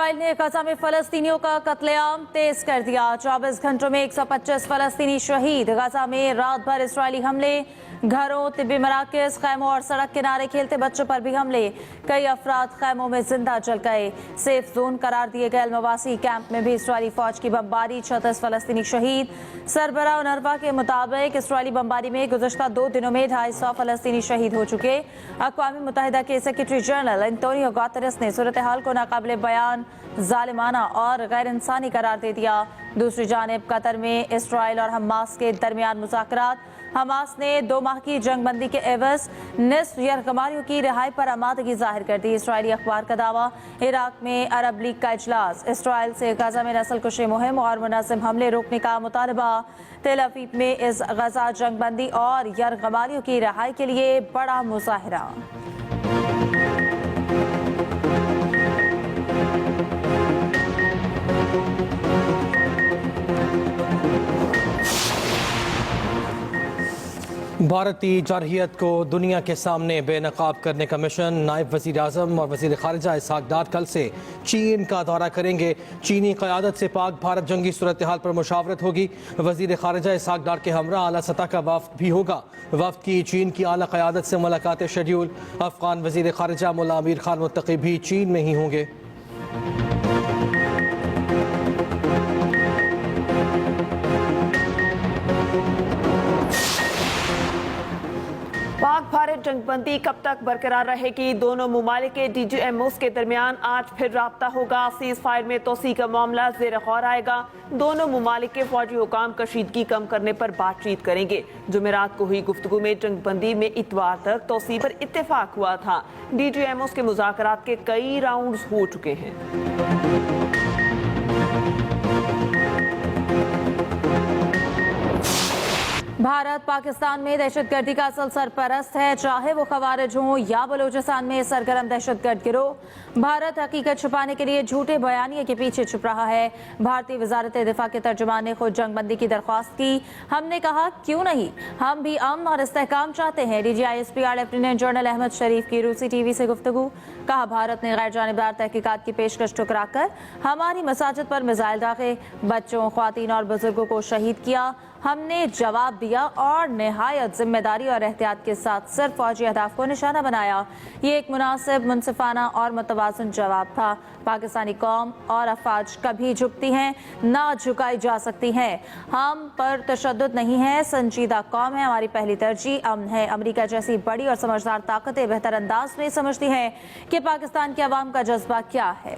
Israel ने गजा में फलस्तीनियों का कत्लेआम तेज कर दिया। 24 घंटों में 125 फलस्तीनी शहीद। गजा में रात भर इसराइली हमले, घरों, तिब्बी मराकज़, खैमों और सड़क किनारे खेलते बच्चों पर भी हमले। कई अफराद खैमों में जिंदा जल गए। सेफ जोन करार दिए गए अलमवासी कैंप में भी इसराइली फौज की बमबारी, 36 फलस्तीनी शहीद। सरबराह उनरवा के मुताबिक इसराइली बमबारी में गुज़श्ता 2 दिनों में 250 फलस्तीनी शहीद हो चुके। अक़वाम मुत्तहिदा के सेक्रेटरी जनरल एंटोनियो गुतेरेस ने सूरत हाल को नाकाबिले बयान, जालिमाना और गैर इंसानी करार दे दिया। दूसरी जानिब कतर में इसराइल और हमास के दरमियान मुज़ाकरात। हमास ने 2 माह की जंगबंदी के एवज निस्फ यरगमारियों की रिहाई पर आमादगी जाहिर कर दी। इसराइली अखबार का दावा, इराक में अरब लीग का इजलास। इसराइल से गजा में नस्ल कुशी मुहिम और मुनज़्ज़म हमले रोकने का मुतालबा। तेल अवीव में इस गजा जंगबंदी और यरगमारियों की रिहाई के लिए बड़ा मुजाहिरा। भारतीय जारहियत को दुनिया के सामने बेनकाब करने का मिशन। नायब वज़ीर आज़म और वज़ीर ख़ारिजा इसहाक़ डार कल से चीन का दौरा करेंगे। चीनी क़यादत से पाक भारत जंगी सूरत हाल पर मुशावरत होगी। वज़ीर ख़ारिजा इसहाक़ डार के हमरा आला सतह का वफ़द भी होगा। वफ़द की चीन की आला क़यादत से मुलाकात शेड्यूल। अफ़गान वज़ीर ख़ारिजा मुल्ला अमीर ख़ान मुत्तक़ी भी चीन में ही होंगे। पाक भारत जंगबंदी कब तक बरकरार रहेगी? दोनों मुमालिक के DGMOs के दरमियान आज फिर राब्ता होगा। सीज फायर में तोसी का मामला ज़ेर गौर आएगा। दोनों मुमालिक के फौजी हुकाम कशीदगी कम करने पर बातचीत करेंगे। जुमेरात को हुई गुफ्तगू में जंगबंदी में इतवार तक तोसी पर इत्तेफाक हुआ था। DGMOs के मुज़ाकरात के कई राउंड हो चुके हैं। भारत पाकिस्तान में दहशतगर्दी का असल सरपरस्त है, चाहे वो खवारिज हों या बलूचिस्तान में सरगर्म दहशतगर्द गिरोह। भारत हकीकत छुपाने के लिए झूठे बयानिए के पीछे छुप रहा है। भारतीय वजारत दिफा के तर्जुमान ने खुद जंगबंदी की दरख्वास्त की। हमने कहा क्यों नहीं, हम भी अमन और इस्तेहकाम चाहते हैं। DGISPR लेफ्टिनेंट जनरल अहमद शरीफ की रूसी TV से गुफ्तगू। कहा भारत ने गैर जानिबदार तहकीकात की पेशकश ठुकराकर हमारी मसाजिद पर मिसाइल दागे, बच्चों, ख्वातीन और बुजुर्गों को शहीद किया। हमने जवाब दिया और निहायत जिम्मेदारी और एहतियात के साथ सिर्फ फौजी अहदाफ को निशाना बनाया। ये एक मुनासिब, मुनसिफाना और मुतवाज़िन जवाब था। पाकिस्तानी कौम और अफवाज कभी झुकती हैं ना झुकाई जा सकती हैं। हम पर तशद्दुद नहीं है, संजीदा कौम है। हमारी पहली तरजीह अमन है। अमेरिका जैसी बड़ी और समझदार ताकतें बेहतर अंदाज में समझती हैं कि पाकिस्तान के अवाम का जज्बा क्या है।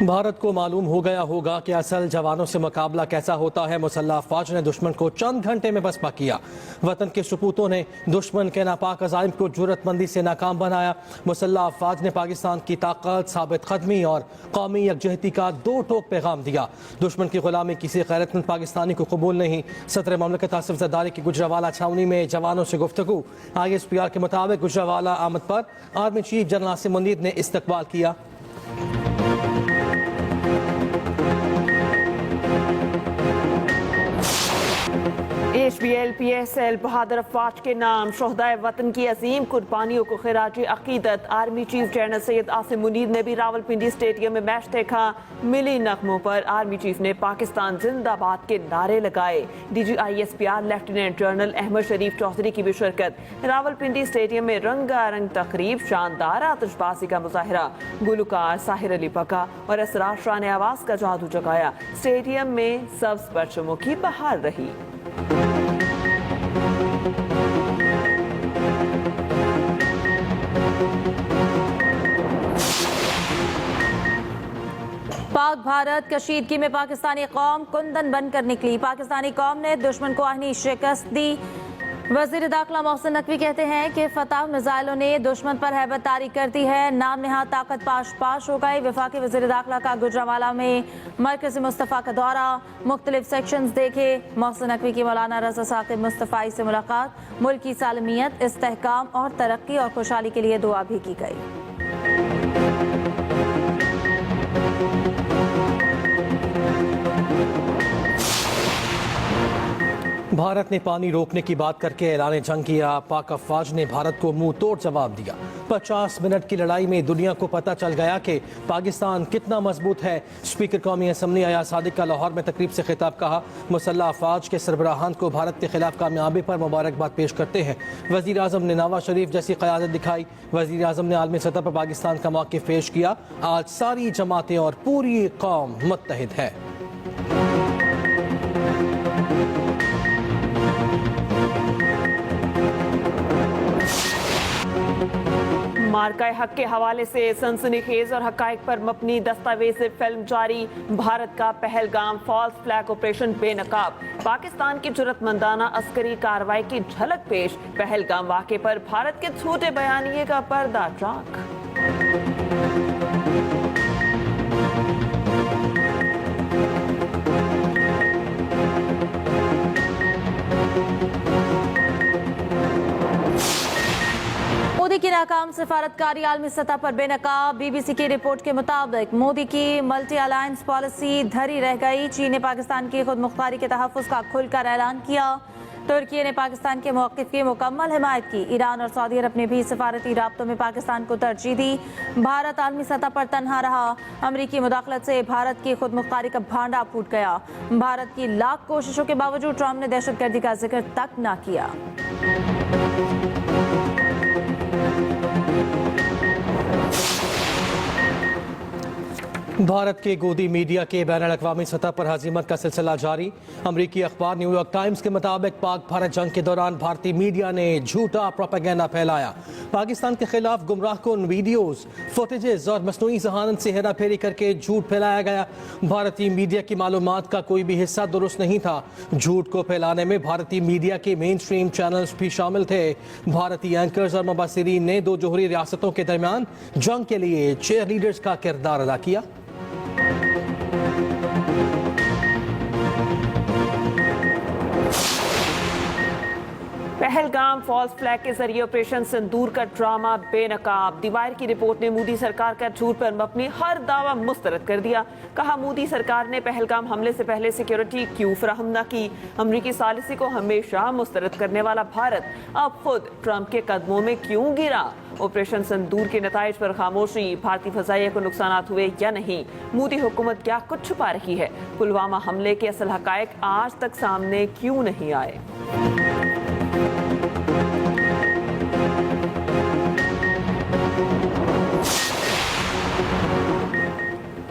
भारत को मालूम हो गया होगा कि असल जवानों से मुकाबला कैसा होता है। मुसल्लह अफवाज ने दुश्मन को चंद घंटे में बसपा किया। वतन के सपूतों ने दुश्मन के नापाक अज़ाइम को जुर्रतमंदी से नाकाम बनाया। मुसल्लह अफवाज ने पाकिस्तान की ताकत, साबित कदमी और कौमी यकजहती का 2 टोक पैगाम दिया। दुश्मन की गुलामी किसी गैरतमंद पाकिस्तानी को कबूल नहीं। सदर ममलकत आसिफ ज़रदारी की गुजरावाला छावनी में जवानों से गुफ्तगू। ISPR के मुताबिक गुजरावाला आमद पर army chief general Asim Munir ने इस्तकबाल किया। HBL PSL बहादुर अफवाज के नाम शोहदाए वतन की अजीम कुर्बानियों को खिराज अकीदत। Army chief general Syed Asim Munir ने भी रावलपिंडी स्टेडियम में मैच देखा। मिली नगमों पर आर्मी चीफ ने पाकिस्तान जिंदाबाद के नारे लगाए। DGISPR लेफ्टिनेंट जनरल अहमद शरीफ चौधरी की भी शिरकत। रावलपिंडी स्टेडियम में रंगारंग तकरीब, शानदार आतिशबाजी का मुजाहरा। गुलकार साहिर अली बका और असरार शाह ने आवाज का जादू जगाया। स्टेडियम में सब्ज परचमों की बहार रही। पाक भारत कशीदगी में पाकिस्तानी कौम कुंदन बनकर निकली। पाकिस्तानी कौम ने दुश्मन को आहनी शिकस्त दी। वजीर दाखिला मोहसिन नकवी कहते हैं कि फतह मिसाइलों ने दुश्मन पर हैबत तारी कर दी है। नाम नहाद ताकत पाश हो गई। वफाकी वजीर दाखिला का गुजरावाला में मरकज़ी मुस्तफ़ा का दौरा, मुख्तलिफ सेक्शंस देखे। मोहसिन नकवी की मौलाना रज़ा साकिब मुस्तफ़ाई से मुलाकात। मुल्क की सालमियत, इस्तेहकाम और तरक्की और खुशहाली के लिए दुआ भी की गई। भारत ने पानी रोकने की बात करके ऐलान जंग किया। पाक अफवाज ने भारत को मुंह तोड़ जवाब दिया। 50 मिनट की लड़ाई में दुनिया को पता चल गया कि पाकिस्तान कितना मजबूत है। स्पीकर कौमी असम्बली अयाज सादिक का लाहौर में तकरीब से खिताब। कहा, मुसल्लह अफवाज के सरबराहान को भारत के खिलाफ कामयाबी पर मुबारकबाद पेश करते हैं। वज़ीर आज़म ने नवाज शरीफ जैसी क़यादत दिखाई। वज़ीर आज़म ने आलमी सतह पर पाकिस्तान का मौक़िफ़ पेश किया। आज सारी जमातें और पूरी कौम मुत्तहिद है। मार्का हक के हवाले से सनसनीखेज और हकायक पर मबनी दस्तावेज फिल्म जारी। भारत का पहलगाम फॉल्स फ्लैग ऑपरेशन बेनकाब। पाकिस्तान की जुर्रतमंदाना अस्करी कार्रवाई की झलक पेश। पहलगाम वाक़े पर भारत के झूठे बयानिए का पर्दा चाक। मोदी की नाकाम सिफारतकारी आलमी सतह पर बेनकाब। बीबीसी की रिपोर्ट के मुताबिक मोदी की मल्टी अलायंस पॉलिसी धरी रह गई। चीन ने पाकिस्तान की खुद मुख्तारी के तहफ़्फ़ुज़ का खुलकर ऐलान किया। तुर्की ने पाकिस्तान के मौक़िफ़ की मुकम्मल हिमायत की। ईरान और सऊदी अरब ने भी सिफारती राब्तों में पाकिस्तान को तरजीह दी। भारत आलमी सतह पर तन्हा रहा। अमरीकी मुदाखलत से भारत की खुद मुख्तारी का भांडा फूट गया। भारत की लाख कोशिशों के बावजूद ट्रंप ने दहशतगर्दी का जिक्र तक न किया। भारत के गोदी मीडिया के बैनुल-अक़वामी सतह पर हज़ीमत का सिलसिला जारी। अमरीकी अखबार न्यूयॉर्क टाइम्स के मुताबिक पाक भारत जंग के दौरान भारतीय मीडिया ने झूठा प्रोपेगेंडा फैलाया। पाकिस्तान के खिलाफ गुमराहकुन वीडियोस, फुटेजेस और मसनूई जहानत से हेरा फेरी करके झूठ फैलाया गया। भारतीय मीडिया की मालूमात का कोई भी हिस्सा दुरुस्त नहीं था। झूठ को फैलाने में भारतीय मीडिया के मेन स्ट्रीम चैनल्स भी शामिल थे। भारतीय एंकर्स और मुबस्सिरीन ने दो जोहरी रियासतों के दरमियान जंग के लिए चेयर लीडर्स का किरदार अदा किया। पहलगाम फॉल्स फ्लैग के जरिए ऑपरेशन सिंदूर का ड्रामा बेनकाब। दीवार की रिपोर्ट ने मोदी सरकार का झूठ पर मबनी हर दावा मुस्तरद कर दिया। कहा, मोदी सरकार ने पहलगाम हमले से पहले सिक्योरिटी क्यों फराहम न की। अमरीकी सालिसी को हमेशा मुस्तरद करने वाला भारत अब खुद ट्रंप के कदमों में क्यों गिरा। ऑपरेशन सिंदूर के नताइज पर खामोशी। भारतीय फजाइया को नुकसान हुए या नहीं, मोदी हुकूमत क्या कुछ छुपा रही है। पुलवामा हमले के असल हकायक आज तक सामने क्यों नहीं आए।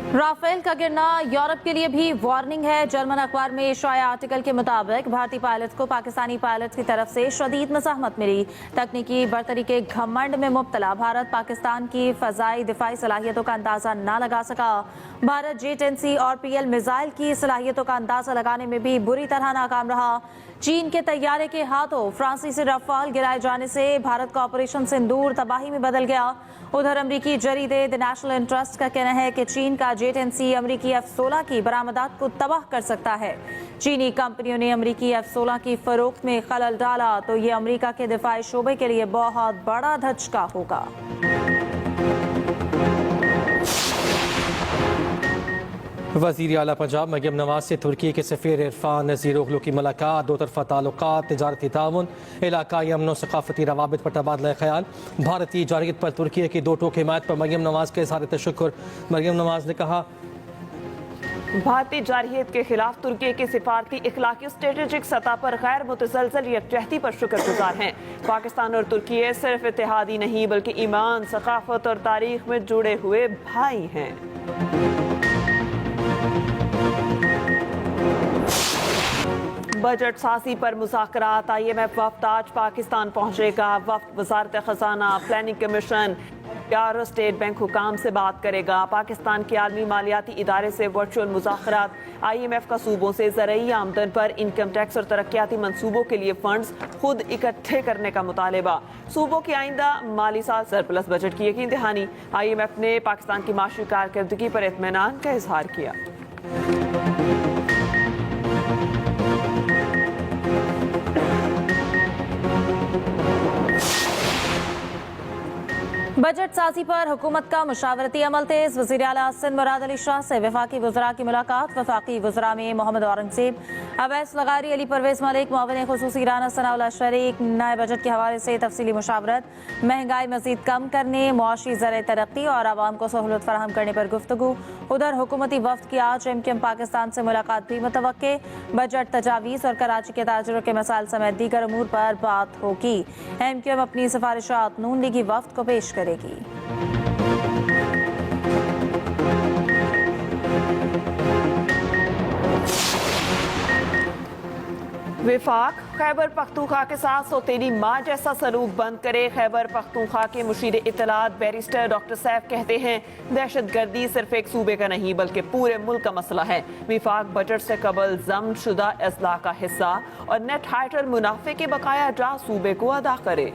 राफेल का गिरना यूरोप के लिए भी वार्निंग है। जर्मन अखबार में शाया आर्टिकल के मुताबिक भारतीय पायलट्स को पाकिस्तानी पायलट्स की तरफ से शदीद मज़ाहमत मिली। तकनीकी बरतरी के घमंड में मुब्तला भारत पाकिस्तान की फजाई दिफाई सलाहियतों का अंदाजा न लगा सका। भारत J-10C और PL मिसाइल की सलाहियतों का अंदाजा लगाने में भी बुरी तरह नाकाम रहा। चीन के तैयारे के हाथों फ्रांसीसी रफाल गिराए जाने से भारत का ऑपरेशन सिंदूर तबाही में बदल गया। उधर अमरीकी जरीदे द नेशनल इंटरेस्ट का कहना है कि चीन का J-10C अमरीकी F-16 की बरामदात को तबाह कर सकता है। चीनी कंपनियों ने अमरीकी F-16 की फरोख्त में खलल डाला तो ये अमरीका के दिफाई शोबे के लिए बहुत बड़ा धचका होगा। वज़ीर आला पंजाब मरियम नवाज से तुर्की के सफ़ीर इरफान ज़ीरोगलू की मुलाकात। दो तरफ़ा ताल्लुकात, तिजारती ताउन, इलाकाई अमन और सकाफ़ती रवाबित पर तबादला ख्याल। भारतीय जारियत पर तुर्की की दो टोक हिमायत पर मरियम नवाज का इज़हार तशक्कुर। मरियम नवाज ने कहा, भारतीय जारहियत के खिलाफ तुर्की की सिफारती इखलाकी स्ट्रेटेजिक सतह पर गैर मुतसलसल यकजहती पर शुक्रगुजार हैं। पाकिस्तान और तुर्की सिर्फ इत्तेहादी नहीं बल्कि ईमान, सकाफत और तारीख में जुड़े हुए भाई हैं। बजट साजी पर मुज़ाकरात। IMF वफ्द आज पाकिस्तान पहुंचेगा। वफ्द वज़ारत खजाना, प्लानिंग कमीशन और स्टेट बैंक हुकाम से बात करेगा। पाकिस्तान के आलमी मालियाती इदारे से वर्चुअल मुज़ाकरात। IMF का सूबों से ज़रई आमदन पर इनकम टैक्स और तरक्याती मनसूबों के लिए फंड्स खुद इकट्ठे करने का मुतालबा। सूबों की आइंदा माली साल सरप्लस बजट की यकीन दहानी। IMF ने पाकिस्तान की माशी कारकर्दगी पर इत्मीनान का इजहार किया। बजट साजी पर हुकूमत का मुशावरती अमल तेज। वज़ीर आला सिंध मुराद अली शाह से वफाकी वज़रा की मुलाकात। वफाकी वज़रा में मोहम्मद औरंगज़ेब, अवैस लगारी अली परवेज मलिक मुआविन खुसूसी राना सनाउल्लाह शरीक नए बजट के हवाले से तफसीली मुशावरत, महंगाई मजीद कम करने, मुआशी ज़र तरक्की और आवाम को सहूलत फराहम करने पर गुफ्तगू। उधर हुकूमती वफ्द की आज MQM पाकिस्तान से मुलाकात भी मुतवक्के। बजट तजावीज़ और कराची के ताजरों के मसाइल समेत दीगर अमूर पर बात होगी। MQM अपनी सिफारिशात नून लीगी वफ्द को पेश करेगी। विफाक खैबर पख्तूनख्वा के साथ सौतेली माँ जैसा सलूक बंद करे। खैबर पख्तूनख्वा के मुशीर इत्तलात बैरिस्टर डॉक्टर सैफ कहते हैं दहशत गर्दी सिर्फ एक सूबे का नहीं बल्कि पूरे मुल्क का मसला है। विफाक बजट से कबल जम शुदा असलाह का हिस्सा और नेट टाइटल मुनाफे के बकाया जा सूबे को अदा करे।